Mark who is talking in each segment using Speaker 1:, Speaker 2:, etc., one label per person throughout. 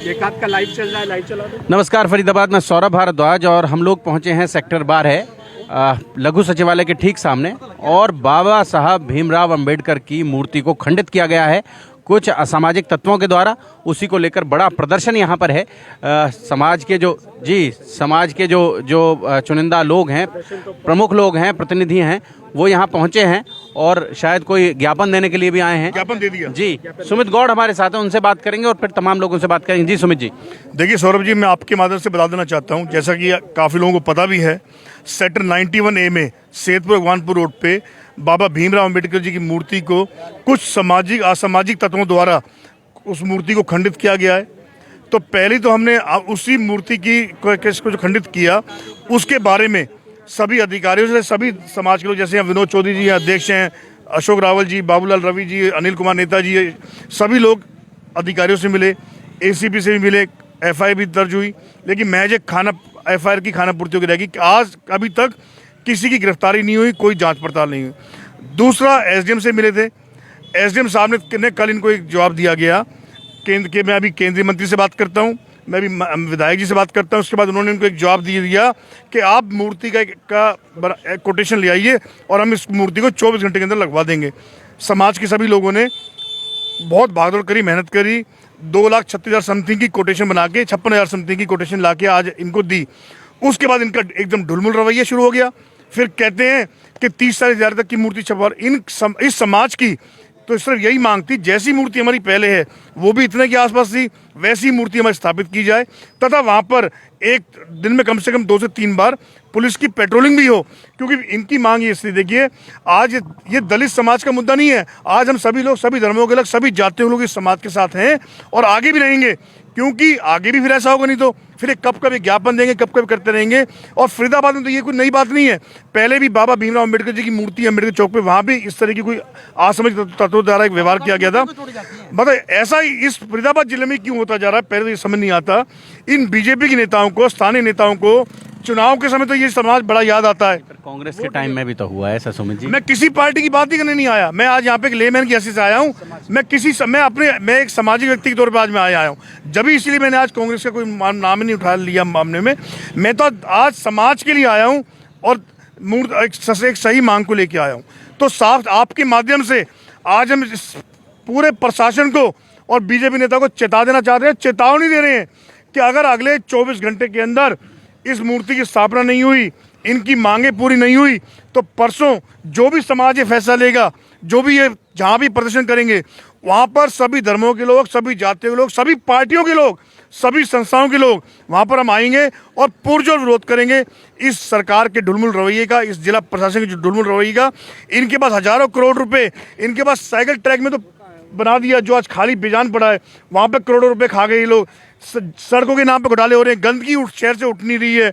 Speaker 1: एक हाथ का लाइव चल रहा है, लाइव चला दो।
Speaker 2: नमस्कार फरीदाबाद में सौरभ भारद्वाज और हम लोग पहुंचे हैं सेक्टर 12 लघु सचिवालय के ठीक सामने और बाबा साहब भीमराव अंबेडकर की मूर्ति को खंडित किया गया है कुछ असामाजिक तत्वों के द्वारा। उसी को लेकर बड़ा प्रदर्शन यहाँ पर है। समाज के जो चुनिंदा लोग हैं, प्रमुख लोग हैं, प्रतिनिधि हैं, वो यहाँ पहुँचे हैं और शायद कोई ज्ञापन देने के लिए भी आए हैं।
Speaker 3: ज्ञापन दे दिया
Speaker 2: जी। सुमित गौड़ हमारे साथ हैं, उनसे बात करेंगे और फिर तमाम लोगों से बात करेंगे। जी सुमित जी।
Speaker 3: देखिए सौरभ जी, मैं आपके माध्यम से बता देना चाहता हूँ, जैसा कि काफ़ी लोगों को पता भी है, सेक्टर 91A में सेतपुर भगवानपुर रोड पे बाबा भीमराव अंबेडकर जी की मूर्ति को कुछ असामाजिक तत्वों द्वारा उस मूर्ति को खंडित किया गया है। तो पहले तो हमने उसी मूर्ति को जो खंडित किया उसके बारे में सभी अधिकारियों से, सभी समाज के लोग, जैसे विनोद चौधरी जी अध्यक्ष हैं, अशोक रावल जी, बाबूलाल रवि जी, अनिल कुमार नेता जी, सभी लोग अधिकारियों से मिले, ACP से भी मिले, FIR भी दर्ज हुई। लेकिन महज एक FIR की खानापूर्ति होगी रहेगी। आज अभी तक किसी की गिरफ्तारी नहीं हुई, कोई जांच पड़ताल नहीं हुई। दूसरा, SDM से मिले थे। SDM साहब ने कल इनको एक जवाब दिया गया केंद्र के। मैं अभी केंद्रीय मंत्री से बात करता हूँ, मैं भी विधायक जी से बात करता हूँ। उसके बाद उन्होंने उनको एक जवाब दिया कि आप मूर्ति का कोटेशन ले आइए और हम इस मूर्ति को 24 घंटे के अंदर लगवा देंगे। समाज के सभी लोगों ने बहुत भागदौड़ करी, मेहनत करी, 2,36,000 समथिंग की कोटेशन बना के 56,000 समथिंग की कोटेशन ला के आज इनको दी। उसके बाद इनका एकदम ढुलमुल रवैया शुरू हो गया। फिर कहते हैं कि 30-40 हज़ार तक की मूर्ति छपवा। इस समाज की तो सिर्फ यही मांग थी, जैसी मूर्ति हमारी पहले है वो भी इतने के आसपास थी, वैसी मूर्ति हमारी स्थापित की जाए तथा वहाँ पर एक दिन में कम से कम 2 से 3 बार पुलिस की पेट्रोलिंग भी हो। क्योंकि इनकी मांग ये इसलिए, देखिए आज ये दलित समाज का मुद्दा नहीं है। आज हम सभी लोग, सभी धर्मों के लोग, सभी जातियों के लोग इस समाज के साथ हैं और आगे भी रहेंगे। क्योंकि आगे भी फिर ऐसा होगा, नहीं तो फिर कब कभी ज्ञापन देंगे, कब कभी करते रहेंगे। और फरीदाबाद में तो ये कोई नई बात नहीं है। पहले भी बाबा भीमराव अंबेडकर जी की मूर्ति अम्बेडकर चौक पे, वहाँ भी इस तरह की कोई असामाजिक तत्वों द्वारा एक व्यवहार किया गया था। मतलब ऐसा ही इस फरीदाबाद जिले में क्यों होता जा रहा है, पहले तो ये समझ नहीं आता। इन BJP के नेताओं को, स्थानीय नेताओं को चुनाव के समय तो ये समाज बड़ा याद आता है।
Speaker 2: कांग्रेस के टाइम में भी तो हुआ है ऐसा सुमित जी।
Speaker 3: मैं किसी पार्टी की बात ही करने नहीं आया। मैं आज यहाँ पे एक लेमैन की हैसियत से आया हूँ। मैं एक सामाजिक व्यक्ति के तौर पर आज मैं आया हूँ। जब भी इसलिए मैंने आज कांग्रेस का कोई नाम ही नहीं उठा लिया मामले में। मैं तो आज समाज के लिए आया हूँ और एक सही मांग को लेके आया हूँ। तो साफ आपके माध्यम से आज हम इस पूरे प्रशासन को और BJP नेता को चेता देना चाहते हैं, चेतावनी दे रहे हैं कि अगर अगले 24 घंटे के अंदर इस मूर्ति की स्थापना नहीं हुई, इनकी मांगे पूरी नहीं हुई, तो परसों जो भी समाज ये फैसला लेगा, जो भी ये जहाँ भी प्रदर्शन करेंगे, वहाँ पर सभी धर्मों के लोग, सभी जातियों के लोग, सभी पार्टियों के लोग, सभी संस्थाओं के लोग वहाँ पर हम आएंगे और पुरजोर विरोध करेंगे इस सरकार के ढुलमुल रवैये का, इस जिला प्रशासन के जो ढुलमुल रवैये का। इनके पास हजारों करोड़ रुपए, इनके पास साइकिल ट्रैक में तो बना दिया जो आज खाली बेजान पड़ा है, वहाँ पे करोड़ों रुपए खा गए ये लोग। सड़कों के नाम पे घोटाले हो रहे हैं, गंदगी शहर से उठ नहीं रही है।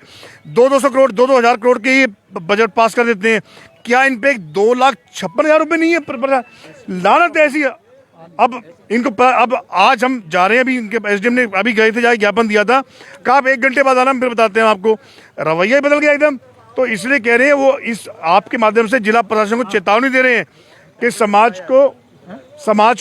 Speaker 3: 200 करोड़, 2-2 हज़ार करोड़ के ये बजट पास कर देते हैं। क्या इन पे 2,56,000 रुपये नहीं है? लानत ऐसी है। अब इनको अब आज हम जा रहे हैं, अभी इनके SDM ने अभी गए थे, जाके ज्ञापन दिया था, कहा आप 1 घंटे बाद आना, फिर बताते हैं आपको। रवैया बदल गया एकदम। तो इसलिए कह रहे हैं, वो इस आपके माध्यम से जिला प्रशासन को चेतावनी दे रहे हैं कि समाज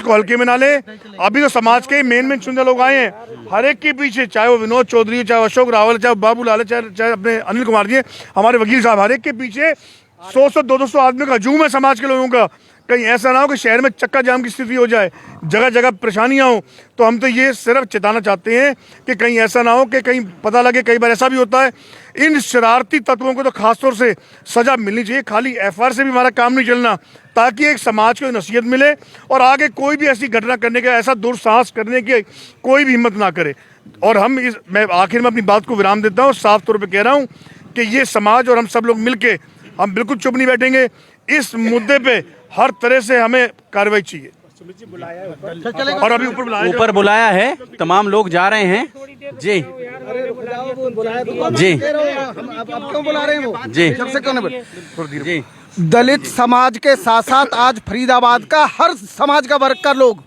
Speaker 3: को हल्के में ना ले। अभी तो समाज के मेन चुनिंदा लोग आए हैं, हर एक के पीछे, चाहे वो विनोद चौधरी, चाहे अशोक रावल, चाहे बाबूलाल, चाहे अपने अनिल कुमार जी, हमारे वकील साहब, हर एक के पीछे 100-200 आदमी का हजूम है समाज के लोगों का। कहीं ऐसा ना हो कि शहर में चक्का जाम की स्थिति हो जाए, जगह जगह परेशानियां हो। तो हम तो ये सिर्फ चेताना चाहते हैं कि कहीं ऐसा ना हो कि कहीं पता लगे, कई बार ऐसा भी होता है, इन शरारती तत्वों को तो खासतौर से सजा मिलनी चाहिए। खाली FIR से भी हमारा काम नहीं चलना, ताकि एक समाज को नसीहत मिले और आगे कोई भी ऐसी घटना करने का, ऐसा दुस्साहस करने की कोई भी हिम्मत ना करे। और मैं आखिर में अपनी बात को विराम देता हूँ, साफ तौर पर कह रहा हूँ कि ये समाज और हम सब लोग मिलके, हम बिल्कुल चुप नहीं बैठेंगे। इस मुद्दे पे हर तरह से हमें कार्रवाई चाहिए। और अभी ऊपर बुलाया है,
Speaker 2: तमाम लोग जा रहे हैं। जी जी
Speaker 4: क्यों बुला रहे हैं वो?
Speaker 2: जी
Speaker 4: जी, दलित समाज के साथ साथ आज फरीदाबाद का हर समाज का वर्ग का लोग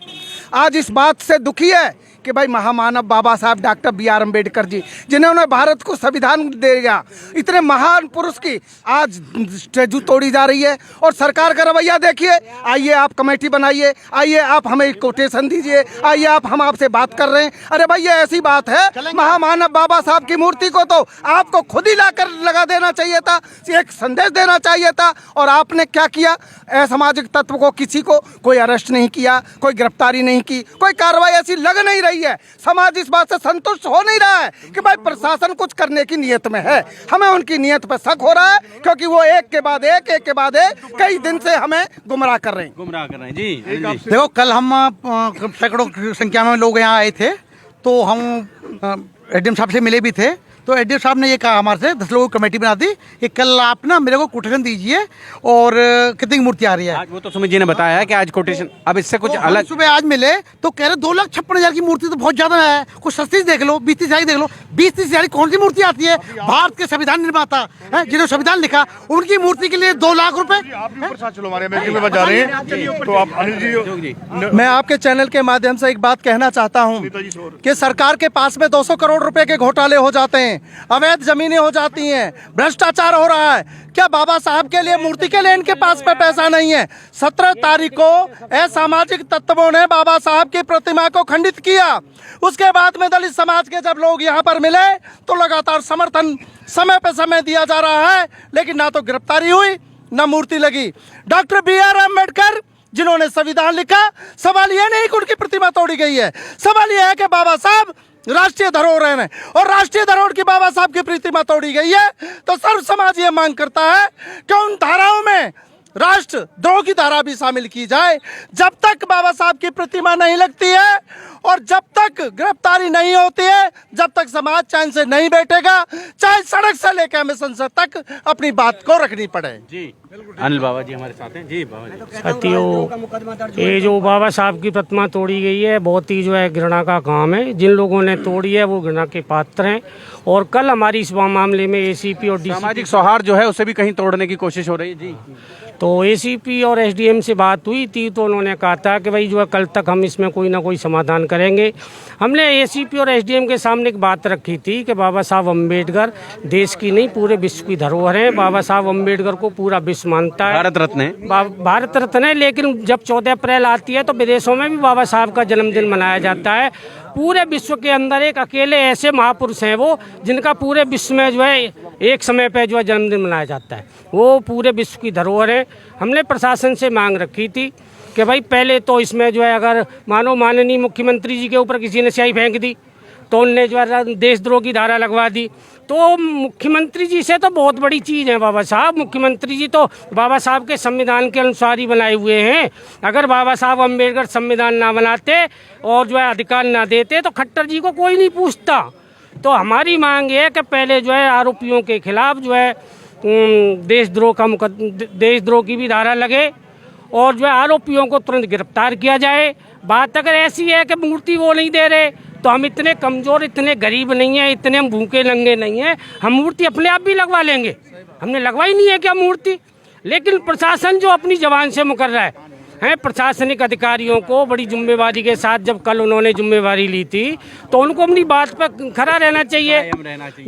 Speaker 4: आज इस बात से दुखी है कि भाई महामानव बाबा साहब डॉक्टर B.R. अम्बेडकर जी, जिन्होंने भारत को संविधान दिया, इतने महान पुरुष की आज स्टैचू तोड़ी जा रही है। और सरकार का रवैया देखिए, आइए आप कमेटी बनाइए, आइए आप हमें कोटेशन दीजिए, आइए आप, हम आपसे बात कर रहे हैं। अरे भाई ये ऐसी बात है, महामानव बाबा साहब की मूर्ति को तो आपको खुद ही लाकर लगा देना चाहिए था, एक संदेश देना चाहिए था। और आपने क्या किया? असामाजिक तत्व को, किसी को कोई अरेस्ट नहीं किया, कोई गिरफ्तारी नहीं की, कोई कार्रवाई ऐसी लग नहीं रही है। समाज इस बात से संतुष्ट हो नहीं रहा है कि भाई प्रशासन कुछ करने की नीयत में है। हमें उनकी नीयत पर शक हो रहा है, क्योंकि वो एक के बाद एक कई दिन से हमें गुमराह कर रहे हैं।
Speaker 2: जी
Speaker 5: देखो, कल हम सैकड़ों की संख्या में लोग यहाँ आए थे, तो हम एडीएम साहब से मिले भी थे। तो एडीएम साहब ने ये कहा हमारे से 10 लोगों की कमेटी बना दी कि कल आप ना मेरे को कोटेशन दीजिए और कितनी मूर्ति आ रही है।
Speaker 2: आज वो तो सुमित जी ने बताया है कि आज कोटेशन, अब इससे कुछ
Speaker 5: तो
Speaker 2: अलग।
Speaker 5: सुबह आज मिले तो कह रहे 2,56,000 की मूर्ति तो बहुत ज्यादा है, कुछ सस्ती देख लो, 20-30 हज़ार देख लो। 20-30 हज़ार कौन सी मूर्ति आती है? भारत के संविधान निर्माता है, जिन्होंने संविधान लिखा, उनकी मूर्ति के लिए 2 लाख रुपए।
Speaker 4: मैं आपके चैनल के माध्यम से एक बात कहना चाहता हूं कि सरकार के पास में 200 करोड़ रुपए के घोटाले हो जाते हैं, अवैध जमीनें हो जाती हैं, भ्रष्टाचार हो रहा है। क्या बाबा साहब के लिए, मूर्ति के लिए इनके पास में पैसा नहीं है? 17 तारीख को असामाजिक तत्वों ने बाबा साहब की प्रतिमा को खंडित किया। उसके बाद में दलित समाज के जब लोग यहाँ पर मिले तो लगातार समर्थन समय पे समय दिया जा रहा है, लेकिन ना तो गिरफ्तारी हुई ना मूर्ति लगी। Doctor B.R. अम्बेडकर जिन्होंने संविधान लिखा, सवाल यह नहीं कि उनकी प्रतिमा तोड़ी गई है, सवाल यह है कि बाबा साहब राष्ट्रीय धरोहर है और राष्ट्रीय धरोहर की बाबा साहब की प्रतिमा तोड़ी गई है। तो सर्व समाज ये मांग करता है कि उन धाराओं में राष्ट्र द्रोह की धारा भी शामिल की जाए। जब तक बाबा साहब की प्रतिमा नहीं लगती है और जब तक गिरफ्तारी नहीं होती है, जब तक समाज चैन से नहीं बैठेगा, चाहे सड़क से लेकर हमें संसद तक अपनी बात को रखनी पड़े।
Speaker 2: जी अनिल बाबा जी हमारे साथ हैं। जी बाबा जी,
Speaker 1: साथियों, ये जो बाबा साहब की प्रतिमा तोड़ी गई है, बहुत ही जो है घृणा का काम है। जिन लोगों ने तोड़ी है वो घृणा के पात्र हैं। और कल हमारी इस मामले में ACP और DCP,
Speaker 2: सामाजिक सौहार्द जो है उसे भी कहीं तोड़ने की कोशिश हो रही है। जी,
Speaker 1: तो ACP और SDM से बात हुई थी, तो उन्होंने कहा था कि भाई जो है कल तक हम इसमें कोई ना कोई समाधान करेंगे। हमने ACP और SDM के सामने एक बात रखी थी कि बाबा साहब अम्बेडकर देश की नहीं पूरे विश्व की धरोहर है। बाबा साहब अम्बेडकर को पूरा विश्व मानता है,
Speaker 2: भारत रत्न है,
Speaker 1: भारत रत्न है। लेकिन जब 14 अप्रैल आती है तो विदेशों में भी बाबा साहब का जन्मदिन मनाया जाता है। पूरे विश्व के अंदर एक अकेले ऐसे महापुरुष हैं वो, जिनका पूरे विश्व में जो है एक समय पे जो है जन्मदिन मनाया जाता है। वो पूरे विश्व की धरोहर है। हमने प्रशासन से मांग रखी थी कि भाई पहले तो इसमें जो है, अगर मानो माननीय मुख्यमंत्री जी के ऊपर किसी ने स्याही फेंक दी तो उनने जो है देशद्रोह की धारा लगवा दी। तो मुख्यमंत्री जी से तो बहुत बड़ी चीज़ है बाबा साहब। मुख्यमंत्री जी तो बाबा साहब के संविधान के अनुसार ही बनाए हुए हैं। अगर बाबा साहब अम्बेडकर संविधान ना बनाते और जो है अधिकार ना देते तो खट्टर जी को कोई नहीं पूछता। तो हमारी मांग ये है कि पहले जो है आरोपियों के खिलाफ जो है देशद्रोह की भी धारा लगे और जो है आरोपियों को तुरंत गिरफ्तार किया जाए। बात अगर ऐसी है कि मूर्ति वो नहीं दे रहे, तो हम इतने कमज़ोर, इतने गरीब नहीं हैं, इतने हम भूखे नंगे नहीं हैं, हम मूर्ति अपने आप भी लगवा लेंगे। हमने लगवाई नहीं है क्या मूर्ति? लेकिन प्रशासन जो अपनी जबान से मुकर रहा है, प्रशासनिक अधिकारियों को बड़ी जिम्मेवारी के साथ जब कल उन्होंने जिम्मेवारी ली थी तो उनको अपनी बात पर खड़ा रहना चाहिए।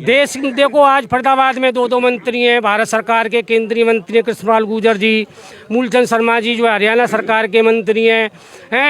Speaker 1: देश देखो, आज फरीदाबाद में 2 मंत्री हैं, भारत सरकार के केंद्रीय मंत्री कृष्णपाल गुर्जर जी, मूलचंद शर्मा जी जो है हरियाणा सरकार के मंत्री हैं।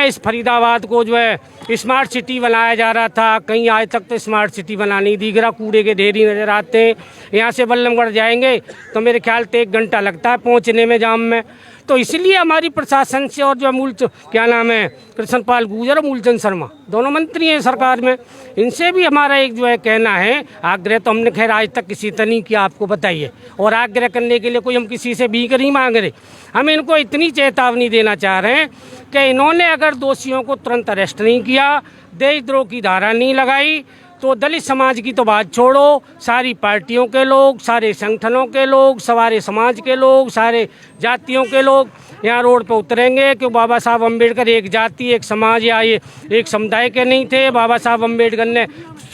Speaker 1: इस फरीदाबाद को जो है स्मार्ट सिटी बनाया जा रहा था, कहीं आज तक तो स्मार्ट सिटी बना नहीं दी। गिरा कूड़े के ढेरी नजर आते हैं। यहाँ से बल्लभगढ़ जाएंगे तो मेरे ख्याल से 1 घंटा लगता है पहुँचने में जाम में। तो इसलिए हमारी प्रशासन से और जो क्या नाम है कृष्णपाल गुर्जर और मूलचंद शर्मा दोनों मंत्री हैं सरकार में, इनसे भी हमारा एक जो है कहना है, आग्रह तो हमने खैर आज तक किसी से नहीं किया, आपको बताइए। और आग्रह करने के लिए कोई हम किसी से भीख नहीं मांग रहे। हम इनको इतनी चेतावनी देना चाह रहे हैं कि इन्होंने अगर दोषियों को तुरंत अरेस्ट नहीं किया, देशद्रोह की धारा नहीं लगाई, तो दलित समाज की तो बात छोड़ो, सारी पार्टियों के लोग, सारे संगठनों के लोग, सारे समाज के लोग, सारे जातियों के लोग यहाँ रोड पे उतरेंगे कि बाबा साहब अम्बेडकर एक जाति, एक समाज या ये एक समुदाय के नहीं थे। बाबा साहब अम्बेडकर ने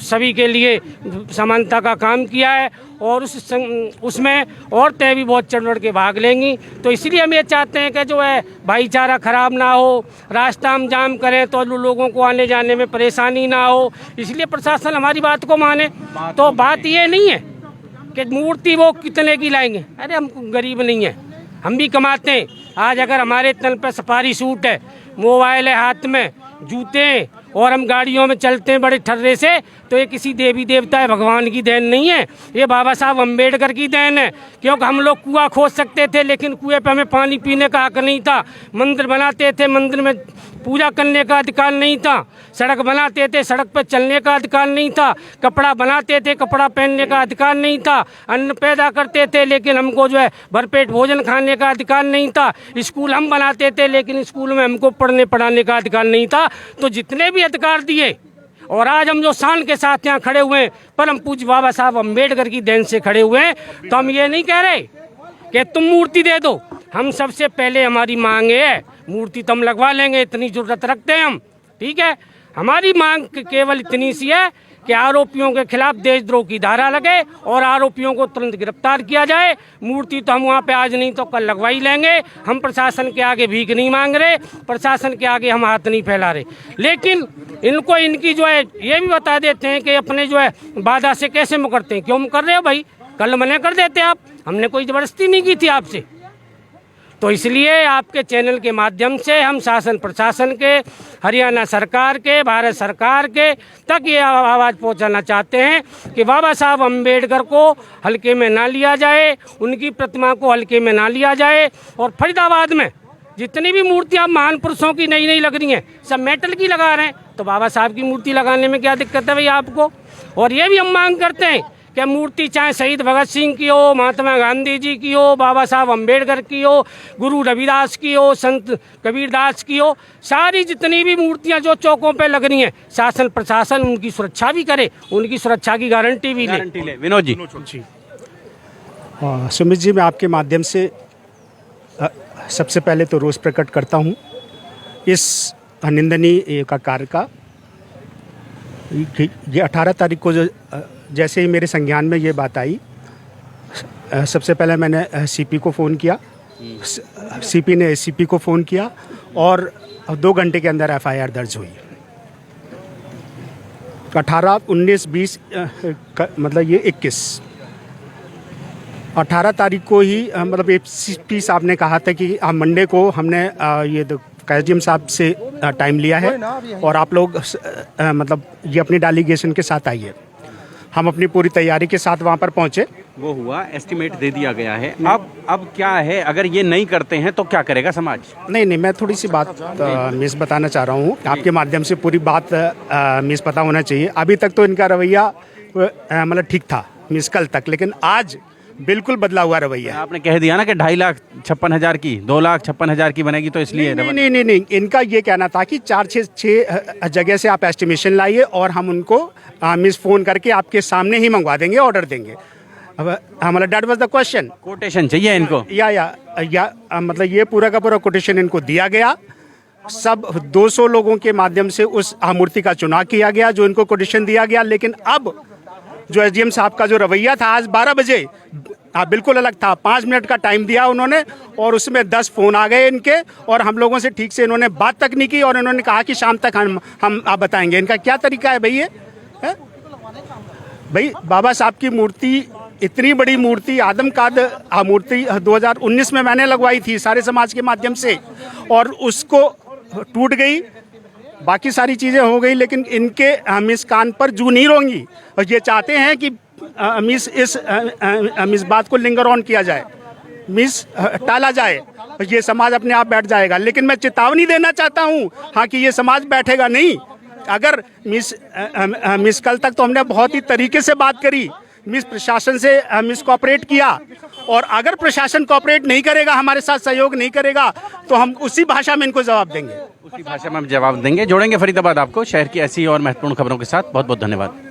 Speaker 1: सभी के लिए समानता का काम किया है और उसमें औरतें भी बहुत चढ़ बढ़ के भाग लेंगी। तो इसलिए हम ये चाहते हैं कि जो है भाईचारा खराब ना हो, रास्ता हम जाम करें तो लोगों को आने जाने में परेशानी ना हो, इसलिए प्रशासन हमारी बात को माने। तो बात ये नहीं है कि मूर्ति वो कितने की लाएंगे, अरे हम गरीब नहीं है, हम भी कमाते हैं। आज अगर हमारे तन पे सफारी सूट है, मोबाइल है हाथ में, जूते हैं और हम गाड़ियों में चलते हैं बड़े ठर्रे से, तो ये किसी देवी देवता है भगवान की देन नहीं है, ये बाबा साहब अम्बेडकर की देन है। क्योंकि हम लोग कुआं खोद सकते थे लेकिन कुएं पे हमें पानी पीने का हक नहीं था, मंदिर बनाते थे मंदिर में पूजा करने का अधिकार नहीं था, सड़क बनाते थे सड़क पर चलने का अधिकार नहीं था, कपड़ा बनाते थे कपड़ा पहनने का अधिकार नहीं था, अन्न पैदा करते थे लेकिन हमको जो है भरपेट भोजन खाने का अधिकार नहीं था, स्कूल हम बनाते थे लेकिन स्कूल में हमको पढ़ने पढ़ाने का अधिकार नहीं था। तो जितने भी अधिकार दिए और आज हम जो शान के साथ यहाँ खड़े हुए हैं, परम पूज्य बाबा साहब अम्बेडकर की देन से खड़े हुए हैं। तो हम ये नहीं कह रहे कि तुम मूर्ति दे दो, हम सबसे पहले हमारी मांग है मूर्ति तो हम लगवा लेंगे, इतनी जरूरत रखते हैं हम, ठीक है। हमारी मांग केवल इतनी सी है कि आरोपियों के खिलाफ देशद्रोह की धारा लगे और आरोपियों को तुरंत गिरफ्तार किया जाए। मूर्ति तो हम वहाँ पे आज नहीं तो कल लगवा ही लेंगे। हम प्रशासन के आगे भीख नहीं मांग रहे, प्रशासन के आगे हम हाथ नहीं फैला रहे, लेकिन इनको इनकी जो है ये भी बता देते हैं कि अपने जो है वादा से कैसे मुकरते हैं। क्यों मुकर रहे हो भाई, कल मना कर देते आप, हमने कोई ज़बरदस्ती नहीं की थी आपसे। तो इसलिए आपके चैनल के माध्यम से हम शासन प्रशासन के, हरियाणा सरकार के, भारत सरकार के तक ये आवाज़ पहुंचाना चाहते हैं कि बाबा साहब अम्बेडकर को हल्के में ना लिया जाए, उनकी प्रतिमा को हल्के में ना लिया जाए। और फरीदाबाद में जितनी भी मूर्तियाँ महान पुरुषों की नई नई लग रही हैं सब मेटल की लगा रहे हैं, तो बाबा साहब की मूर्ति लगाने में क्या दिक्कत है भाई आपको। और ये भी हम मांग करते हैं कि मूर्ति चाहे शहीद भगत सिंह की हो, महात्मा गांधी जी की हो, बाबा साहब अम्बेडकर की हो, गुरु रविदास की हो, संत कबीरदास की हो, सारी जितनी भी मूर्तियां जो चौकों पे लग रही हैं, शासन प्रशासन उनकी सुरक्षा भी करे, उनकी सुरक्षा की गारंटी भी ले।
Speaker 2: विनोद जी।
Speaker 6: सुमित जी, मैं आपके माध्यम से सबसे पहले तो रोष प्रकट करता हूँ इस निंदनीय का कार्य का। ये 18 तारीख को जो जैसे ही मेरे संज्ञान में ये बात आई, सबसे पहले मैंने सीपी को फ़ोन किया, सीपी ने एसीपी को फ़ोन किया और 2 घंटे के अंदर एफआईआर दर्ज हुई। 18, 19, 20 मतलब ये 21, 18 तारीख को ही मतलब एसीपी साहब ने कहा था कि मंडे को हमने ये कैजियम साहब से टाइम लिया है और आप लोग मतलब ये अपनी डेलीगेशन के साथ आइए। हम अपनी पूरी तैयारी के साथ वहाँ पर पहुँचे।
Speaker 2: वो हुआ, एस्टिमेट दे दिया गया है। अब क्या है, अगर ये नहीं करते हैं तो क्या करेगा समाज?
Speaker 6: नहीं, मैं थोड़ी सी बात मिस बताना चाह रहा हूँ, आपके माध्यम से पूरी बात मिस पता होना चाहिए। अभी तक तो इनका रवैया मतलब ठीक था मिस कल तक, लेकिन आज बिल्कुल बदला हुआ रवैया।
Speaker 2: आपने कह दिया ना कि 2,56,000 की 2,56,000 की बनेगी, तो इसलिए
Speaker 6: नहीं, इनका ये कहना था कि 4-6 जगह से आप एस्टिमेशन लाइए और हम उनको मिस फ़ोन करके आपके सामने ही मंगवा देंगे, ऑर्डर देंगे। अब हमारा that was the question,
Speaker 2: quotation चाहिए इनको
Speaker 6: या मतलब ये पूरा का पूरा कोटेशन इनको दिया गया। सब 200 लोगों के माध्यम से उस मूर्ति का चुनाव किया गया जो इनको कोटेशन दिया गया। लेकिन अब जो एसडीएम साहब का जो रवैया था आज 12 बजे बिल्कुल अलग था। 5 मिनट का टाइम दिया उन्होंने और उसमें 10 फ़ोन आ गए इनके और हम लोगों से ठीक से इन्होंने बात तक नहीं की और इन्होंने कहा कि शाम तक हम आप बताएंगे। इनका क्या तरीका है भाई? ये भाई बाबा साहब की मूर्ति, इतनी बड़ी मूर्ति, आदमकद मूर्ति 2019 में मैंने लगवाई थी सारे समाज के माध्यम से और उसको टूट गई, बाकी सारी चीज़ें हो गई, लेकिन इनके मिस कान पर जू नहीं रोंगी और ये चाहते हैं कि मिस बात को लिंगर ऑन किया जाए, मिस टाला जाए, ये समाज अपने आप बैठ जाएगा। लेकिन मैं चेतावनी देना चाहता हूँ हाँ कि ये समाज बैठेगा नहीं। अगर मिस कल तक तो हमने बहुत ही तरीके से बात करी, मिस प्रशासन से मिस कोऑपरेट किया और अगर प्रशासन कोऑपरेट नहीं करेगा, हमारे साथ सहयोग नहीं करेगा तो हम उसी भाषा में इनको जवाब देंगे।
Speaker 2: उसी भाषा में हम जवाब देंगे। जोड़ेंगे फरीदाबाद आपको शहर की ऐसी और महत्वपूर्ण खबरों के साथ। बहुत बहुत धन्यवाद।